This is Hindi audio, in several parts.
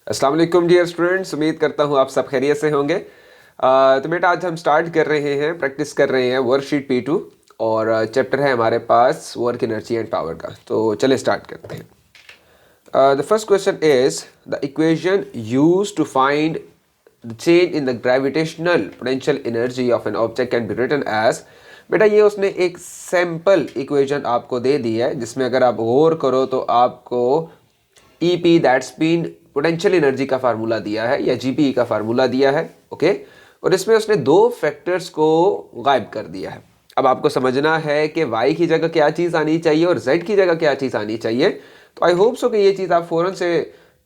अस्सलाम वालेकुम डियर स्टूडेंट्स, उम्मीद करता हूँ आप सब खैरियत से होंगे। तो बेटा आज हम स्टार्ट कर रहे हैं, प्रैक्टिस कर रहे हैं वर्कशीट P2 और चैप्टर है हमारे पास वर्क एनर्जी एंड पावर का। तो चलिए स्टार्ट करते हैं। The first question is the equation use to find the change in the gravitational potential energy of an object can be written as. बेटा ये उसने एक सैम्पल इक्वेशन आपको दे दी है जिसमें अगर आप गौर करो तो आपको E P that's been potential energy का फार्मूला दिया है या जीपी का फार्मूला दिया है। ओके, और इसमें उसने दो फैक्टर्स को गायब कर दिया है। अब आपको समझना है कि y की जगह क्या चीज़ आनी चाहिए और z की जगह क्या चीज़ आनी चाहिए। तो आई होप सो कि ये चीज़ आप फ़ौरन से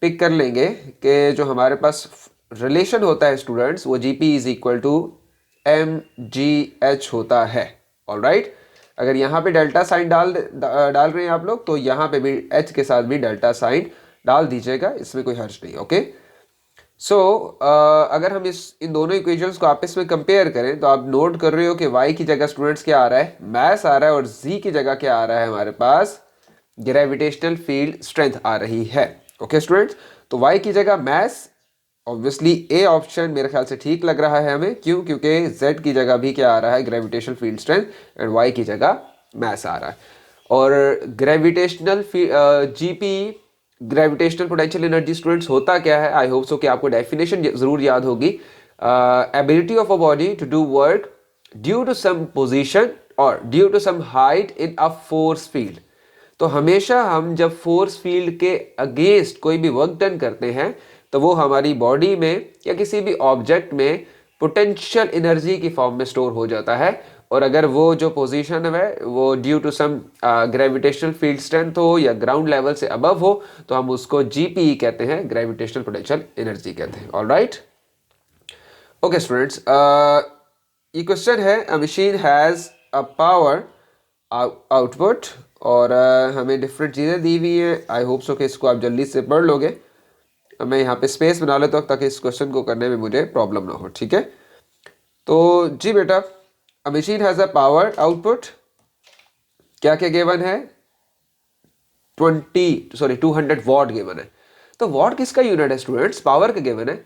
पिक कर लेंगे कि जो हमारे पास रिलेशन होता है स्टूडेंट्स, वो G P is equal to M G H होता है। ऑल राइट, अगर यहाँ पे डेल्टा साइन डाल रहे हैं आप लोग तो यहाँ पे भी एच के साथ भी डेल्टा साइन डाल दीजिएगा, इसमें कोई हर्ज नहीं। ओके, सो अगर हम इन दोनों इक्वेशंस को आपस में कंपेयर करें तो आप नोट कर रहे हो कि y की जगह स्टूडेंट्स क्या आ रहा है, मैस आ रहा है, और z की जगह क्या आ रहा है, हमारे पास ग्रेविटेशनल फील्ड स्ट्रेंथ आ रही है। ओके स्टूडेंट्स, तो y की जगह मैस, ऑब्वियसली ए ऑप्शन मेरे ख्याल से ठीक लग रहा है हमें। क्यों? क्योंकि z की जगह भी क्या आ रहा है, gravitational field strength, and y की जगह मैस आ रहा है। और gravitational GP gravitational potential energy students होता क्या है, आई होप सो कि आपको डेफिनेशन जरूर याद होगी। Ability of a body to do work due to some position और due to some height in a force field. तो हमेशा हम जब फोर्स फील्ड के अगेंस्ट कोई भी वर्क डन करते हैं तो वो हमारी बॉडी में या किसी भी ऑब्जेक्ट में पोटेंशियल एनर्जी की फॉर्म में स्टोर हो जाता है। और अगर वो जो पोजीशन है वो due to some gravitational field strength हो या ग्राउंड लेवल से अबव हो तो हम उसको जीपीई कहते हैं, ग्रेविटेशनल पोटेंशियल एनर्जी कहते हैं। ऑल राइट, ओके स्टूडेंट्स, ये क्वेश्चन है अ machine has a power output और हमें डिफरेंट चीज़ें दी हुई हैं। आई होप सो कि इसको आप जल्दी से पढ़ लोगे। मैं यहाँ पे स्पेस बना लेता हूँ ताकि इस क्वेश्चन को करने में मुझे प्रॉब्लम ना हो। ठीक है, तो जी बेटा, अ machine has a power output, क्या क्या गिवन है, 200 वॉट गिवन है। तो वॉट किसका यूनिट है स्टूडेंट्स, पावर का गिवन है,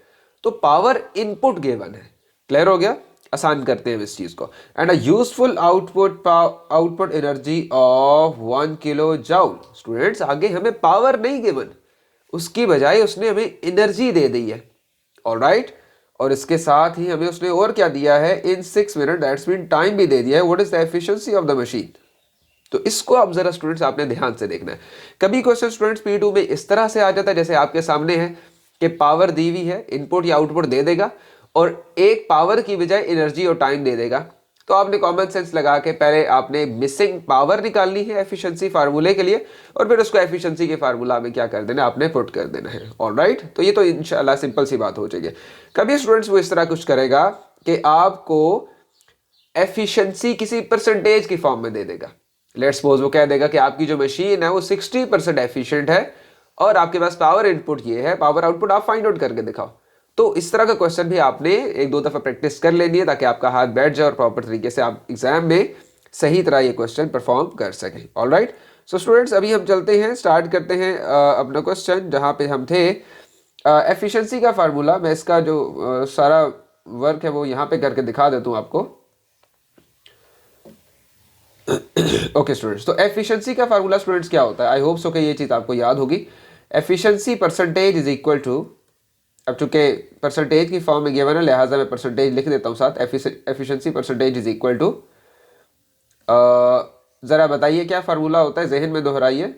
तो पावर इनपुट गिवन है। क्लियर हो गया, आसान करते हैं इस चीज को। And a useful output energy of 1 kilo joule. Students आगे हमें पावर नहीं गिवन, उसकी बजाय उसने हमें एनर्जी दे दी है। ऑलराइट, और इसके साथ ही हमें उसने और क्या दिया है, इन 6 मिनट, दैट्स मीन टाइम भी दे दिया है। What is the efficiency of the machine. तो इसको आप जरा स्टूडेंट्स आपने ध्यान से देखना है। कभी क्वेश्चन स्टूडेंट्स P2 में इस तरह से आ जाता है जैसे आपके सामने है कि पावर दी हुई है, इनपुट या आउटपुट दे देगा और एक पावर की बजाय एनर्जी और टाइम दे देगा। तो आपने कॉमन सेंस लगा के पहले आपने मिसिंग पावर निकालनी है एफिशिएंसी फार्मूले के लिए, और फिर उसको एफिशिएंसी के फार्मूला में क्या कर देना, आपने पुट कर देना है। ऑलराइट, तो ये तो इंशाल्लाह सिंपल सी बात हो जाएगी। कभी स्टूडेंट्स वो इस तरह कुछ करेगा कि आपको एफिशिएंसी किसी परसेंटेज की फॉर्म में दे देगा। लेट्स सपोज वो कह देगा कि आपकी जो मशीन है वो 60% एफिशिएंट है और आपके पास पावर इनपुट ये है, पावर आउटपुट आप फाइंड आउट करके दिखाओ। तो इस तरह का क्वेश्चन भी आपने एक दो दफा प्रैक्टिस कर लेनी है ताकि आपका हाथ बैठ जाए और प्रॉपर तरीके से आप एग्जाम में सही तरह ये क्वेश्चन परफॉर्म कर सकें। ऑलराइट, सो स्टूडेंट्स अभी हम चलते हैं, स्टार्ट करते हैं अपना क्वेश्चन जहाँ पे हम थे। एफिशिएंसी का फार्मूला, मैं इसका जो सारा वर्क है वो यहाँ पे करके दिखा देता हूँ आपको। ओके स्टूडेंट्स, तो एफिशिएंसी का फार्मूला स्टूडेंट्स क्या होता है, आई होप सो कि ये चीज़ आपको याद होगी। Efficiency percentage is equal to, अब चूंकि परसेंटेज की फॉर्म में गिवन है लिहाजा मैं परसेंटेज लिख देता हूँ साथ। Efficiency percentage is equal to, ज़रा बताइए क्या फार्मूला होता है, जहन में दोहराइए।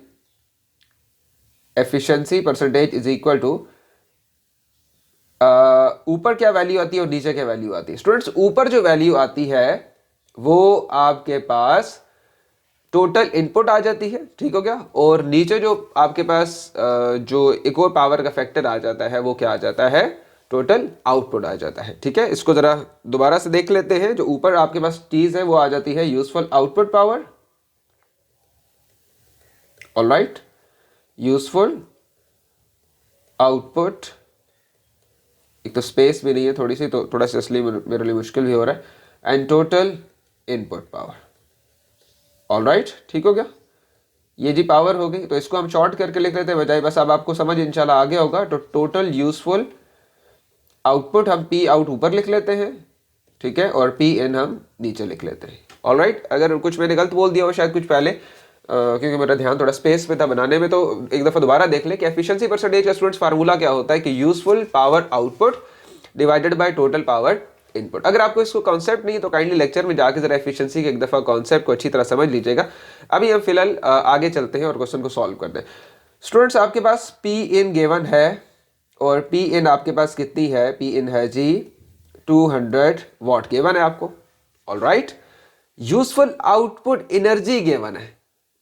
Efficiency percentage is equal to, ऊपर क्या वैल्यू आती है और नीचे क्या वैल्यू आती है। स्टूडेंट्स ऊपर जो वैल्यू आती है वो आपके पास टोटल इनपुट आ जाती है, ठीक हो गया, और नीचे जो आपके पास जो एक और पावर का फैक्टर आ जाता है वो क्या आ जाता है, टोटल आउटपुट आ जाता है। ठीक है, इसको जरा दोबारा से देख लेते हैं। जो ऊपर आपके पास चीज है वो आ जाती है useful output power. Alright, useful output, एक तो स्पेस भी नहीं है थोड़ी सी, तो थोड़ा सा इसलिए मेरे लिए मुश्किल भी हो रहा है, and total input power. Alright, ठीक हो गया। ये जी पावर हो गई, तो इसको हम शॉर्ट करके लिख लेते हैं बजाय, बस अब आपको समझ इंशाल्लाह आ गया होगा। तो टोटल यूजफुल आउटपुट हम पी आउट ऊपर लिख लेते हैं, ठीक है, और पी इन हम नीचे लिख लेते हैं। ऑलराइट, अगर कुछ मैंने गलत बोल दिया हो शायद कुछ पहले, क्योंकि मेरा ध्यान थोड़ा स्पेस पे था बनाने में, तो एक दफ़ा दोबारा देख ले कि एफिशिएंसी परसेंटेज का स्टूडेंट्स फार्मूला क्या होता है कि useful power output divided by total power input. अगर आपको इसको कॉन्सेप्ट नहीं तो काइंडली लेक्चर में जाकर जरा एफिशिएंसी के एक दफ़ा कॉन्सेप्ट को अच्छी तरह समझ लीजिएगा। अभी हम फिलहाल आगे चलते हैं और क्वेश्चन को सॉल्व करते हैं। स्टूडेंट्स आपके पास पी इन गिवन है और पी इन आपके पास कितनी है, पी इन है जी 200 वॉट गिवन है आपको। Alright, useful output energy given है,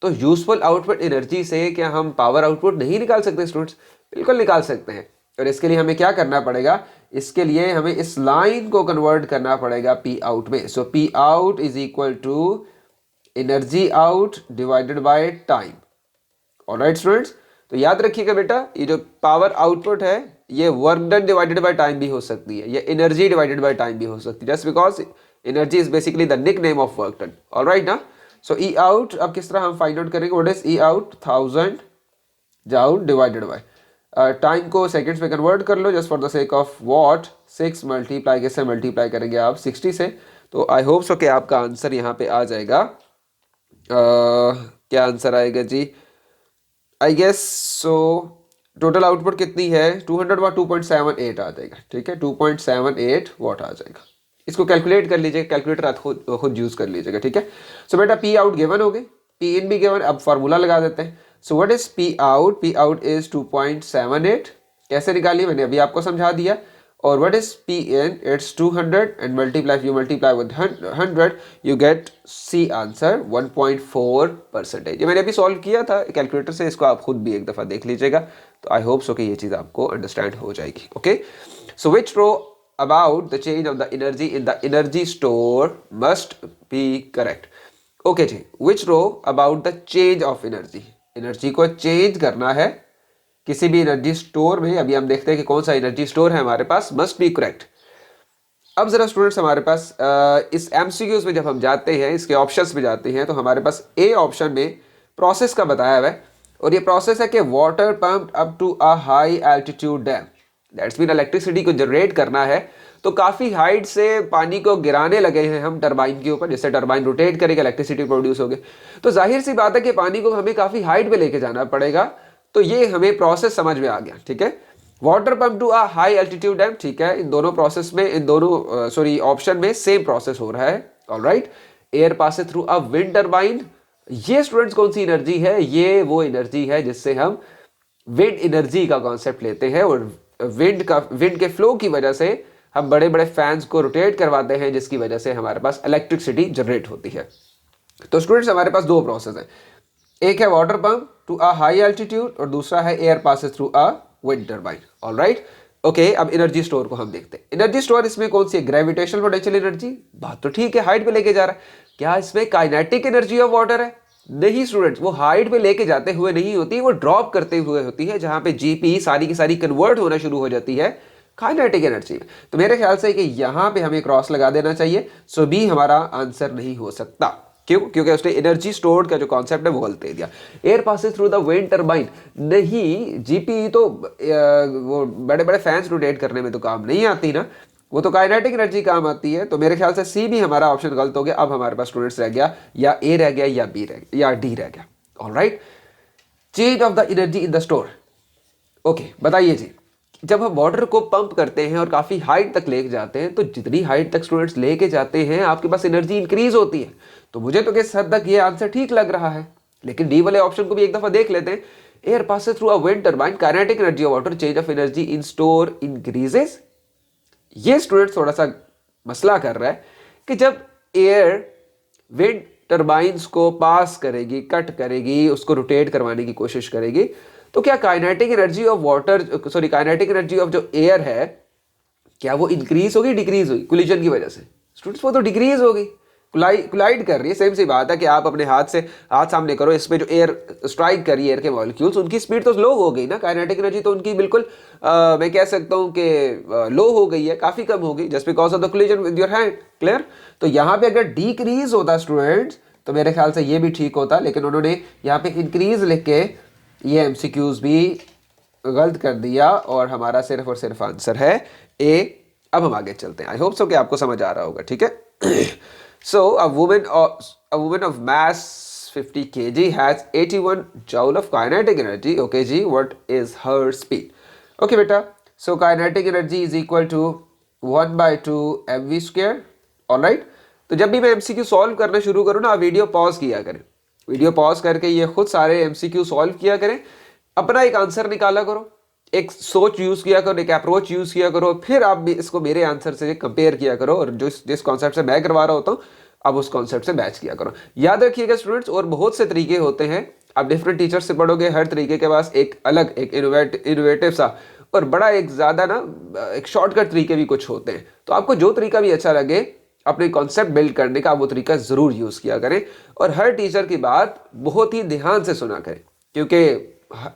तो यूजफुल आउटपुट एनर्जी से क्या हम पावर आउटपुट नहीं निकाल सकते स्टूडेंट्स? बिल्कुल निकाल सकते हैं। और इसके लिए हमें क्या करना पड़ेगा, इसके लिए हमें इस लाइन को कन्वर्ट करना पड़ेगा पी आउट में। So P out is equal to energy out divided by time. Alright students, तो याद रखिएगा बेटा, ये जो पावर आउटपुट है ये work done divided by time भी हो सकती है, ये एनर्जी डिवाइडेड बाय टाइम भी हो सकती है, just because energy is basically the nickname of work done. Alright ना, सो ई आउट अब किस तरह हम फाइंड आउट करेंगे, what is E out 1000 joule divided by time को सेकंड्स में कन्वर्ट कर लो just for the sake of watt, 6 multiply कैसे मल्टीप्लाई करेंगे आप 60 से, तो आई होप सो कि आपका आंसर यहाँ पे आ जाएगा। क्या आंसर आएगा जी, I guess so total output कितनी है 200 वाट 2.78 आ जाएगा, ठीक है 2.78 वॉट आ जाएगा। इसको कैलकुलेट कर लीजिएगा, कैलकुलेटर आप खुद यूज कर लीजिएगा, ठीक है। सो बेटा पी आउट गिवन हो गई, पी इन भी गिवन, अब फार्मूला लगा देते हैं। So what is P out, P out is 2.78, कैसे निकालिए मैंने अभी आपको समझा दिया। और what is P in, it's 200 and multiply, you multiply with 100 you get C answer 1.4%। ये मैंने अभी सॉल्व किया था कैलकुलेटर से, इसको आप खुद भी एक दफ़ा देख लीजिएगा, तो आई होप सो कि ये चीज़ आपको अंडरस्टैंड हो जाएगी। Okay, so which row about the change of the energy in the energy store must be correct। Okay जी, which row about the change of energy, energy को चेंज करना है किसी भी एनर्जी स्टोर में, अभी हम देखते हैं कि कौन सा एनर्जी स्टोर है हमारे पास, मस्ट बी करेक्ट। अब जरा स्टूडेंट्स हमारे पास इस एमसीक्यूज में जब हम जाते हैं, इसके ऑप्शंस में जाते हैं, तो हमारे पास ए ऑप्शन में प्रोसेस का बताया हुआ है, और ये प्रोसेस है कि water pump up to a high altitude dam, that's mean electricity को जनरेट करना है, तो काफ़ी हाइट से पानी को गिराने लगे हैं हम टरबाइन के ऊपर, जिससे टरबाइन रोटेट करेगा, इलेक्ट्रिसिटी प्रोड्यूस होगी। तो जाहिर सी बात है कि पानी को हमें काफ़ी हाइट पे लेके जाना पड़ेगा, तो ये हमें प्रोसेस समझ में आ गया, ठीक है। Water pump to a high altitude dam, ठीक है, इन दोनों प्रोसेस में, इन दोनों ऑप्शन में सेम प्रोसेस हो रहा है। Alright, air passes through a wind turbine, ये स्टूडेंट्स कौन सी एनर्जी है, ये वो एनर्जी है जिससे हम विंड एनर्जी का कॉन्सेप्ट लेते हैं, और विंड के फ्लो की वजह से हम बड़े बड़े फैंस को रोटेट करवाते हैं, जिसकी वजह से हमारे पास इलेक्ट्रिसिटी जनरेट होती है। तो स्टूडेंट्स हमारे पास दो प्रोसेस है, एक है water pump to a high altitude और दूसरा है air passes through a wind turbine. Alright, okay, अब एनर्जी स्टोर को हम देखते हैं। एनर्जी स्टोर इसमें कौन सी है, ग्रेविटेशनल पोटेंशियल एनर्जी, बात तो ठीक है, हाइट पे लेके जा रहा है। क्या इसमें काइनेटिक एनर्जी ऑफ वाटर है? नहीं स्टूडेंट्स, वो हाइट पे लेके जाते हुए नहीं होती, वो ड्रॉप करते हुए होती है, जहां पे जीपी सारी की सारी कन्वर्ट होना शुरू हो जाती है काइनेटिक एनर्जी में। तो मेरे ख्याल से कि यहां पे हमें क्रॉस लगा देना चाहिए, सो बी हमारा आंसर नहीं हो सकता। क्यों? क्योंकि उसने एनर्जी स्टोर्ड का जो कॉन्सेप्ट है वो गलत दे दिया। Air passes through the wind turbine, नहीं, जीपी तो वो बड़े बड़े फैंस रोटेट करने में तो काम नहीं आती ना, वो तो काइनेटिक एनर्जी काम आती है। तो मेरे ख्याल से सी भी हमारा ऑप्शन गलत हो गया। अब हमारे पास स्टूडेंट्स रह गया या ए रह गया या बी रह गया या डी रह गया। Alright, change of the energy in the store. Okay, बताइए जी, जब हम वाटर को पंप करते हैं और काफ़ी हाइट तक लेके जाते हैं, तो जितनी हाइट तक स्टूडेंट्स लेके जाते हैं आपके पास एनर्जी इंक्रीज होती है। तो मुझे तो किस हद तक ये आंसर ठीक लग रहा है, लेकिन डी वाले ऑप्शन को भी एक दफ़ा देख लेते हैं। Air passes through a wind turbine, kinetic energy of water, change of energy in store increases. ये स्टूडेंट थोड़ा सा मसला कर रहा है कि जब एयर विंड टरबाइंस को पास करेगी, कट करेगी, उसको रोटेट करवाने की कोशिश करेगी, तो क्या kinetic energy of water, sorry kinetic energy of जो एयर है, क्या वो इंक्रीज होगी डिक्रीज होगी कोलिजन की वजह से? स्टूडेंट्स वो तो डिक्रीज होगी, कोलाइड कर रही है। सेम सी बात है कि आप अपने हाथ सामने करो, इसमें जो एयर स्ट्राइक कर रही है, एयर के मॉलिक्यूल्स, उनकी स्पीड तो लो हो गई ना, काइनेटिक एनर्जी तो उनकी बिल्कुल मैं कह सकता हूँ कि लो हो गई है, काफ़ी कम हो गई, just because of the collision with your hand. Clear? तो यहाँ पे अगर डिक्रीज होता स्टूडेंट्स, तो मेरे ख्याल से ये भी ठीक होता, लेकिन उन्होंने यहाँ पे इंक्रीज लिख के ये एमसीक्यूज भी गलत कर दिया और हमारा सिर्फ और सिर्फ आंसर है ए। अब हम आगे चलते हैं। आई होप सो कि आपको समझ आ रहा होगा, ठीक है। So a woman of mass 50 kg has 81 joule of kinetic energy. Okay जी, what is her speed? Okay बेटा, so kinetic energy is equal to 1/2 mv square. Alright, तो जब भी मैं MCQ सॉल्व करना शुरू करूँ ना, वीडियो पॉज किया करें, वीडियो पॉज करके ये खुद सारे MCQ सॉल्व किया करें, अपना एक आंसर निकाला करो, एक सोच यूज किया करो, एक अप्रोच यूज किया करो, फिर आप भी इसको मेरे आंसर से कंपेयर किया करो और जिस कॉन्सेप्ट से मैं करवा रहा होता हूँ आप उस कॉन्सेप्ट से मैच किया करो। याद रखिएगा स्टूडेंट्स, और बहुत से तरीके होते हैं, आप डिफरेंट टीचर से पढ़ोगे, हर तरीके के पास एक अलग, एक इनोवेटिव सा और बड़ा एक ज़्यादा ना एक शॉर्टकट तरीके भी कुछ होते हैं। तो आपको जो तरीका भी अच्छा लगे अपने कॉन्सेप्ट बिल्ड करने का, वो तरीका ज़रूर यूज़ किया करें और हर टीचर की बात बहुत ही ध्यान से सुना करें, क्योंकि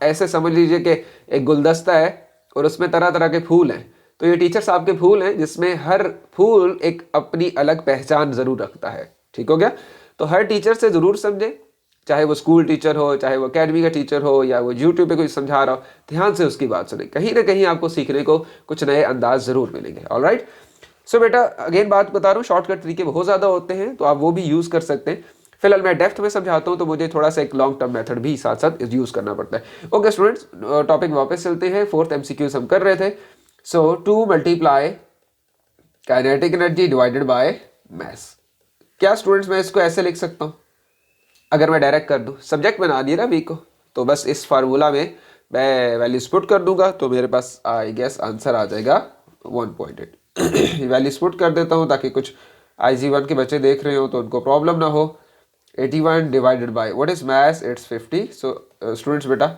ऐसे समझ लीजिए कि एक गुलदस्ता है और उसमें तरह तरह के फूल हैं, तो ये टीचर साहब के फूल हैं जिसमें हर फूल एक अपनी अलग पहचान ज़रूर रखता है। ठीक हो गया? तो हर टीचर से ज़रूर समझें, चाहे वो स्कूल टीचर हो, चाहे वो एकेडमी का टीचर हो, या वो यूट्यूब पे कोई समझा रहा हो, ध्यान से उसकी बात सुनें। कहीं ना कहीं आपको सीखने को कुछ नए अंदाज ज़रूर मिलेंगे। ऑलराइट, सो बेटा अगेन बात बता रहा हूँ, शॉर्टकट तरीके बहुत ज़्यादा होते हैं, तो आप वो भी यूज़ कर सकते हैं। फिलहाल मैं डेप्थ में समझाता हूँ, तो मुझे थोड़ा सा एक लॉन्ग टर्म मेथड भी साथ साथ यूज़ करना पड़ता है। ओके स्टूडेंट्स, टॉपिक वापस चलते हैं। फोर्थ MCQs हम कर रहे थे। सो 2 multiply kinetic energy divided by mass. क्या स्टूडेंट्स मैं इसको ऐसे लिख सकता हूँ? अगर मैं डायरेक्ट कर दूँ, सब्जेक्ट बना दिया ना वीक को, तो बस इस फार्मूला में मैं वैल्यूज पुट कर दूंगा, तो मेरे पास आई गेस आंसर आ जाएगा 1.8। वैल्यूज पुट कर देता हूँ ताकि कुछ IG1 के बच्चे देख रहे हो तो उनको प्रॉब्लम ना हो। 81 divided by what is mass, it's 50। So students बेटा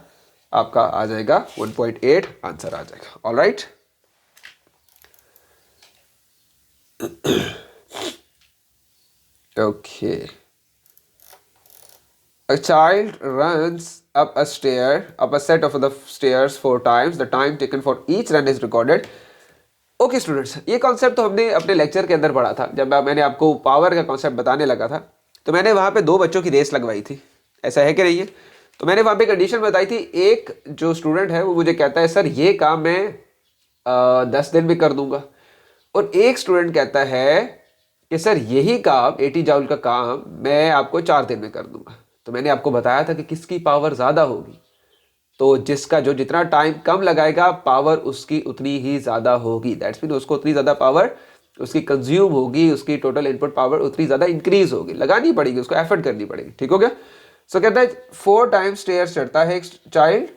आपका आ जाएगा 1.8 आंसर आ जाएगा। Alright, okay. A child runs up a set of the stairs 4 times. The time taken for each run is recorded. Okay students, ये कॉन्सेप्ट तो हमने अपने लेक्चर के अंदर पढ़ा था। जब मैंने आपको पावर का कॉन्सेप्ट बताने लगा था, तो मैंने वहाँ पे 2 बच्चों की रेस लगवाई थी, ऐसा है कि नहीं है? तो मैंने वहाँ पे कंडीशन बताई थी, एक जो स्टूडेंट है वो मुझे कहता है सर ये काम मैं 10 दिन में कर दूंगा, और एक स्टूडेंट कहता है कि सर यही काम 80 जूल का काम मैं आपको 4 दिन में कर दूंगा। तो मैंने आपको बताया था कि किसकी पावर ज़्यादा होगी, तो जिसका जो जितना टाइम कम लगाएगा पावर उसकी उतनी ही ज़्यादा होगी। दैट्स मीन उसको उतनी ज़्यादा पावर उसकी कंज्यूम होगी, उसकी टोटल इनपुट पावर उतनी ज़्यादा इंक्रीज होगी, लगानी पड़ेगी, उसको एफर्ट करनी पड़ेगी। ठीक हो गया? सो कहता है 4 टाइम्स स्टेयर्स चढ़ता है एक चाइल्ड,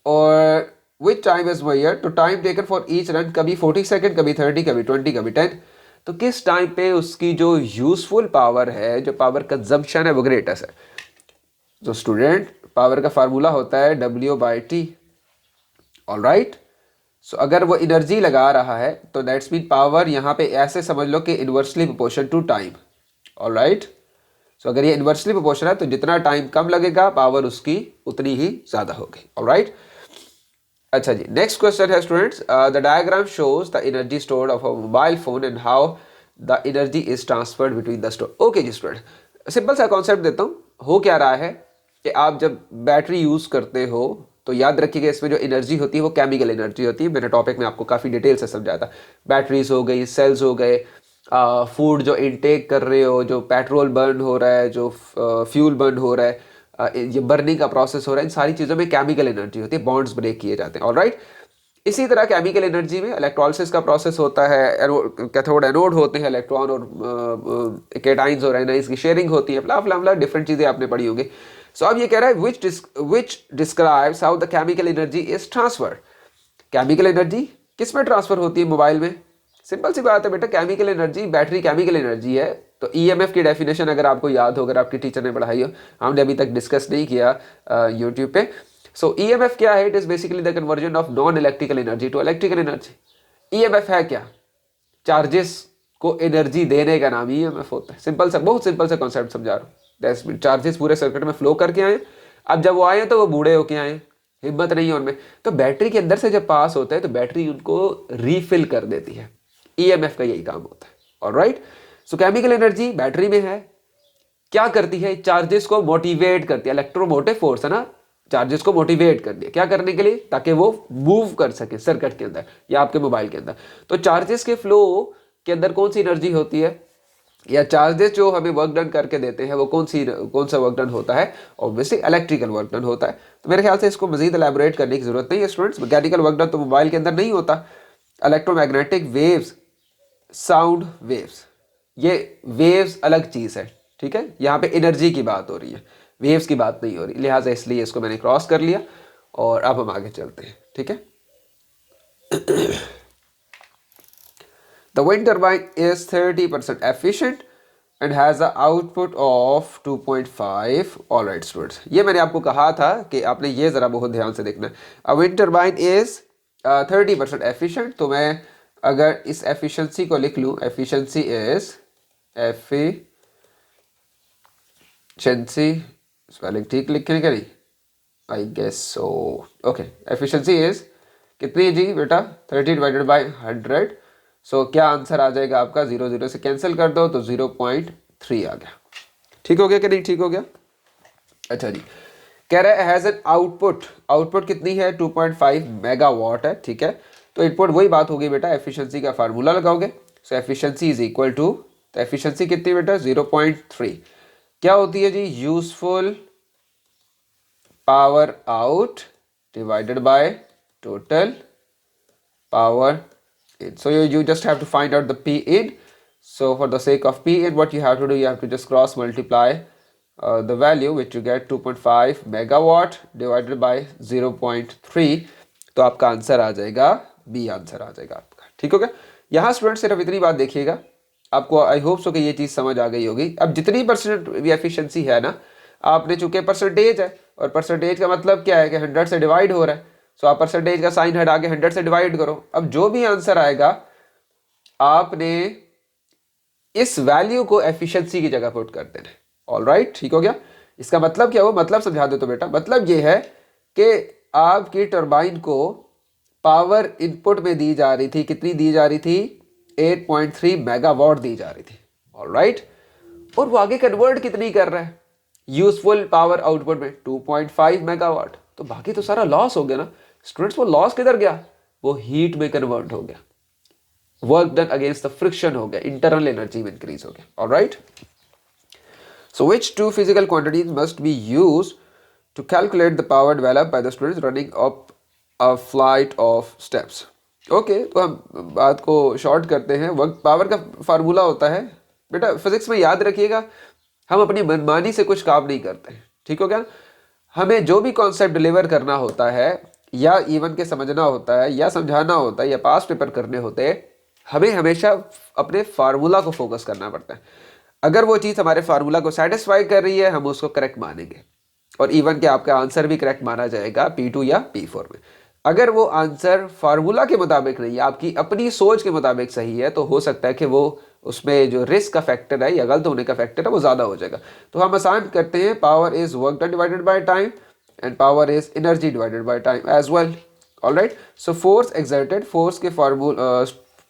और which time is measured to time taken for each run, कभी 40 सेकेंड, कभी 30, कभी 20, कभी 10। तो किस टाइम पे उसकी जो यूजफुल पावर है, जो पावर कंजम्पशन है, वो ग्रेटेस्ट है। तो स्टूडेंट पावर का फार्मूला होता है W/T। ऑलराइट, सो अगर वो एनर्जी लगा रहा है तो दैट्स मीन पावर यहाँ पे ऐसे समझ लो कि inversely proportion to time. Alright, so अगर ये इन्वर्सली प्रोपोर्शन है तो जितना टाइम कम लगेगा पावर उसकी उतनी ही ज़्यादा होगी। ऑलराइट, अच्छा जी, नेक्स्ट क्वेश्चन है students, the diagram shows the energy stored of a mobile phone and how the energy is transferred between the store. Okay जी स्टूडेंट, सिंपल सा कॉन्सेप्ट देता हूँ। हो क्या रहा है कि आप जब बैटरी यूज़ करते हो तो याद रखिएगा इसमें जो एनर्जी होती है वो केमिकल एनर्जी होती है। मैंने टॉपिक में आपको काफ़ी डिटेल से समझाया था। बैटरीज हो गई, सेल्स हो गए, फूड जो इनटेक कर रहे हो, जो पेट्रोल बर्न हो रहा है, जो फ्यूल बर्न हो रहा है, ये बर्निंग का प्रोसेस हो रहा है, इन सारी चीज़ों में केमिकल एनर्जी होती है, बॉन्ड्स ब्रेक किए जाते हैं। ऑलराइट, इसी तरह केमिकल एनर्जी में इलेक्ट्रोलिसिस का प्रोसेस होता है, कैथोड एनोड होते हैं, इलेक्ट्रॉन और केटाइंस और एनाइंस की शेयरिंग होती है, फ्ला डिफरेंट चीज़ें आपने पढ़ी होंगी। सो अब ये कह रहा है which describes how the chemical energy is transferred. Chemical energy किस में ट्रांसफर होती है? मोबाइल में। सिंपल सी बात है बेटा, chemical energy, battery chemical energy है। तो EMF की डेफिनेशन अगर आपको याद हो, अगर आपकी टीचर ने पढ़ाई हो, हमने अभी तक डिस्कस नहीं किया यूट्यूब पे। सो EMF क्या है? It is basically the conversion of non electrical energy to electrical energy. EMF है क्या? चार्जेस को एनर्जी देने का नाम EMF होता है। सिंपल सा, बहुत सिंपल सा कॉन्सेप्ट समझा रहा हूँ। चार्जेस पूरे सर्किट में फ्लो करके आए, अब जब वो आए तो वो बूढ़े होके आए, हिम्मत नहीं है उनमें, तो बैटरी के अंदर से जब पास होता है तो बैटरी उनको रीफिल कर देती है। EMF का यही काम होता है। ऑलराइट, सो केमिकल एनर्जी बैटरी में है, क्या करती है, चार्जेस को मोटिवेट करती है, इलेक्ट्रोमोटिव फोर्स है ना, चार्जेस को मोटिवेट कर दिया क्या करने के लिए, ताकि वो मूव कर सके सर्किट के अंदर या आपके मोबाइल के अंदर। तो चार्जेस के फ्लो के अंदर कौन सी एनर्जी होती है, या चार्जेस जो हमें वर्क डन करके देते हैं वो कौन सा वर्क डन होता है, ऑब्वियसली इलेक्ट्रिकल वर्क डन होता है। तो मेरे ख्याल से इसको मजीद एलैबोरेट करने की जरूरत नहीं है स्टूडेंट्स। मैकेनिकल वर्क डन तो मोबाइल के अंदर नहीं होता। इलेक्ट्रोमैग्नेटिक वेव्स, साउंड वेव्स, ये वेव्स अलग चीज़ है, ठीक है। यहाँ पे एनर्जी की बात हो रही है, वेव्स की बात नहीं हो रही, लिहाजा इसलिए इसको मैंने क्रॉस कर लिया और अब हम आगे चलते हैं, ठीक है। The wind turbine is 30% efficient and has an output of 2.5. All right students, ये मैंने आपको कहा था कि आपने ये ज़रा बहुत ध्यान से देखना है। A wind turbine is 30% efficient, तो मैं अगर इस efficiency को लिख लूँ, efficiency is efficiency, स्पेलिंग ठीक लिखे क्या नहीं, I guess so, okay. efficiency is कितनी है जी बेटा, 30/100। सो क्या आंसर आ जाएगा आपका, 0 0 से कैंसिल कर दो तो 0.3 आ गया। ठीक हो गया कि नहीं, ठीक हो गया। अच्छा जी, कह रहा है हैज़ एन आउटपुट, आउटपुट कितनी है 2.5 मेगावाट है, ठीक है। तो इनपुट वही बात होगी बेटा, एफिशिएंसी का फार्मूला लगाओगे। So efficiency is equal to, तो एफिशिएंसी कितनी बेटा 0.3 क्या होती है जी, useful power out divided by total power in. So you just have to find out the P in. So for the sake of P in, what you have to do, you have to just cross multiply the value which you get 2.5 megawatt divided by 0.3, तो आपका आंसर आ जाएगा B, आंसर आ जाएगा आपका। ठीक हो गया। यहाँ स्टूडेंट सिर्फ इतनी बात देखिएगा, आपको आई होप सो कि ये चीज़ समझ आ गई होगी। अब जितनी परसेंट एफिशिएंसी है ना, आपने चूंकि परसेंटेज है और परसेंटेज का मतलब क्या है कि 100 से डिवाइड हो रहा है, सो आप परसेंटेज का साइन हटा के 100 से डिवाइड करो। अब जो भी आंसर आएगा आपने इस वैल्यू को एफिशिएंसी की जगह पुट कर देना। ऑलराइट, ठीक हो गया। इसका मतलब क्या हुआ, मतलब समझा दो तो बेटा, मतलब ये है कि आपकी टरबाइन को पावर इनपुट में दी जा रही थी, कितनी दी जा रही थी, 8.3 मेगावाट दी जा रही थी। ऑलराइट, और वो आगे कन्वर्ट कितनी कर रहा है यूजफुल पावर आउटपुट में, 2.5 मेगावाट। तो बाकी तो सारा लॉस हो गया ना स्टूडेंट्स। वो लॉस किधर गया, वो हीट में कन्वर्ट हो गया, work done against the friction हो गया, इंटरनल एनर्जी में इंक्रीज हो गया। Alright, so which two physical quantities must be used to calculate the power developed by the students running up a flight of steps. Okay, तो हम बात को शॉर्ट करते हैं। वर्क पावर का फार्मूला होता है बेटा, फिजिक्स में याद रखिएगा, हम अपनी मनमानी से कुछ काम नहीं करते। ठीक हो गया। हमें जो भी कॉन्सेप्ट डिलीवर करना होता है, या इवन के समझना होता है, या समझाना होता है, या पास पेपर करने होते हैं, हमें हमेशा अपने फार्मूला को फोकस करना पड़ता है। अगर वो चीज़ हमारे फार्मूला को सेटिस्फाई कर रही है, हम उसको करेक्ट मानेंगे, और इवन के आपका आंसर भी करेक्ट माना जाएगा P2 या P4 में। अगर वो आंसर फार्मूला के मुताबिक नहीं है, आपकी अपनी सोच के मुताबिक सही है, तो हो सकता है कि वो उसमें जो रिस्क का फैक्टर है या गलत होने का फैक्टर है वो ज़्यादा हो जाएगा। तो हम आसान करते हैं, power is work done divided by time and power is energy divided by time as well. Alright, so force exerted, force के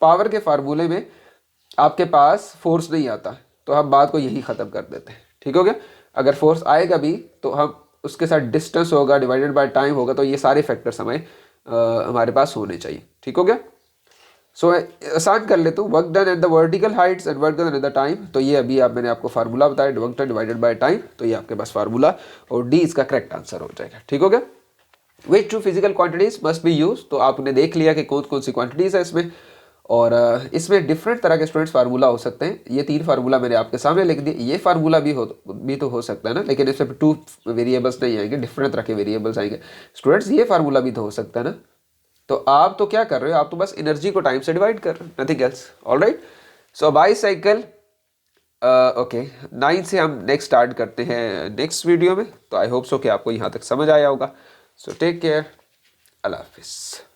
पावर के फार्मूले में आपके पास फोर्स नहीं आता, तो हम बात को यही ख़त्म कर देते हैं। ठीक हो गया। अगर फोर्स आएगा भी तो हम उसके साथ डिस्टेंस होगा डिवाइडेड बाय टाइम होगा, तो ये सारे फैक्टर्स हमारे पास होने चाहिए। ठीक हो गया। सो आसान कर लेता हूँ, work done at the vertical heights and work done at the time. तो ये अभी मैंने आपको फार्मूला बताया, work done divided by time, तो ये आपके पास फार्मूला और डी इसका करेक्ट आंसर हो जाएगा। ठीक हो गया। Which two physical quantities must be use, तो आपने देख लिया कि कौन कौन सी क्वांटिटीज है इसमें, और इसमें डिफरेंट तरह के स्टूडेंट्स फार्मूला हो सकते हैं। ये 3 फार्मूला मैंने आपके सामने लिख दिए। ये फार्मूला भी तो हो सकता है ना, लेकिन इसमें 2 वेरिएबल्स नहीं आएंगे, डिफरेंट तरह के वेरिएबल्स आएंगे स्टूडेंट्स। ये फार्मूला भी तो हो सकता है ना। तो आप तो क्या कर रहे हो, आप तो बस एनर्जी को टाइम से डिवाइड कर रहे हो, नथिंग एल्स। ऑलराइट, सो बाईसाइकिल ओके 9 से हम नेक्स्ट स्टार्ट करते हैं नेक्स्ट वीडियो में। तो आई होप सो कि आपको यहाँ तक समझ आया होगा। सो टेक केयर, अल्लाह हाफिज़।